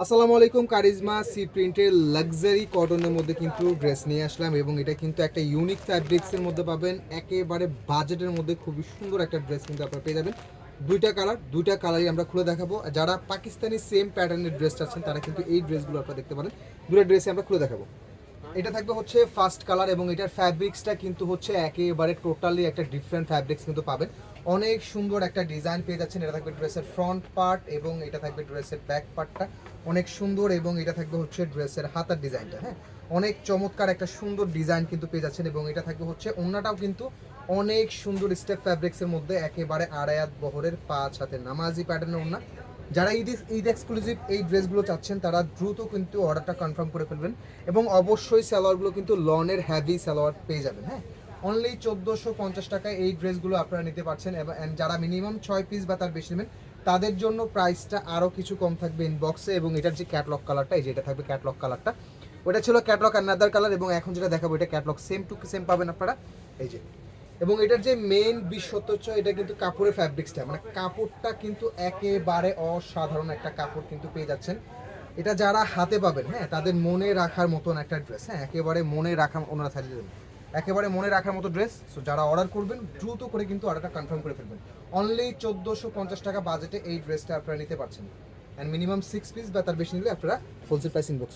আসসালামু আলাইকুম। Charisma C প্রিন্টের লাক্সারি কটনের মধ্যে কিন্তু ড্রেস নিয়ে আসলাম এবং এটা কিন্তু একটা ইউনিক ফ্যাব্রিক্সের মধ্যে পাবেন। একেবারে বাজেটের মধ্যে খুবই সুন্দর একটা ড্রেস কিন্তু আপনারা পেয়ে যাবেন। দুইটা কালারই আমরা খুলে দেখাবো। যারা পাকিস্তানি সেম প্যাটার্নের ড্রেস চাচ্ছেন তারা কিন্তু এই ড্রেসগুলো আপনারা দেখতে পারেন। দুটো ড্রেসই আমরা খুলে দেখাবো। এটা থাকবে হচ্ছে ফার্স্ট কালার এবং এটার ফ্যাব্রিক্সটা কিন্তু হচ্ছে একেবারে টোটালি একটা ডিফারেন্ট ফ্যাব্রিক্স কিন্তু পাবেন। অনেক সুন্দর একটা ডিজাইন পেয়ে যাচ্ছেন। এটা থাকবে ড্রেসের ফ্রন্ট পার্ট এবং এটা থাকবে ড্রেসের ব্যাক পার্টটা অনেক সুন্দর এবং এটা থাকবে হচ্ছে ড্রেসের হাতার ডিজাইনটা। হ্যাঁ, অনেক চমৎকার একটা সুন্দর ডিজাইন কিন্তু পেয়ে যাচ্ছেন এবং এটা থাকবে হচ্ছে ওড়নাটাও কিন্তু অনেক সুন্দর স্টেপ ফ্যাব্রিক্সের মধ্যে একেবারে আড়ায়াত বহরের 5 হাতের নামাজি প্যাটার্নের ওড়না। যারা ঈদ এক্সক্লুসিভ এই ড্রেসগুলো চাচ্ছেন তারা দ্রুত কিন্তু অর্ডারটা কনফার্ম করে ফেলবেন এবং অবশ্যই সালোয়ারগুলো কিন্তু লনের হ্যাভি সালোয়ার পেয়ে যাবেন। হ্যাঁ, অনলি 1450 টাকায় এই ড্রেসগুলো আপনারা নিতে পারছেন এবং যারা মিনিমাম 6 পিস বা তার বেশি নেবেন তাদের জন্য প্রাইসটা আরও কিছু কম থাকবে ইনবক্সে। এবং এটার যে ক্যাটলগ কালারটা, এই যে এটা থাকবে ক্যাটলগ কালারটা, ওটা ছিল ক্যাটলগ আনাদার কালার এবং এখন যেটা দেখাবো এটা ক্যাটলগ সেম টু সেম পাবেন আপনারা। এই যে, এবং এটার যে মেইন বিশেষত্ব হচ্ছে এটা কিন্তু কাপড়ের ফ্যাব্রিক্সটা, মানে কাপড়টা কিন্তু একেবারে অসাধারণ একটা কাপড় কিন্তু পেয়ে যাচ্ছেন। এটা যারা হাতে পাবেন, হ্যাঁ, তাদের মনে রাখার মতন একটা ড্রেস। হ্যাঁ, একেবারে মনে রাখার, ওনারা থাকলে একেবারে মনে রাখার মতো ড্রেস। সো যারা অর্ডার করবেন দ্রুত করে কিন্তু অর্ডারটা কনফার্ম করে ফেলবেন। অনলি 1450 টাকা বাজেটে এই ড্রেসটা আপনারা নিতে পারছেন। অ্যান্ড মিনিমাম 6 পিস বা তার বেশি নিলে আপনারা হোলসেল প্রাইস ইনবক্স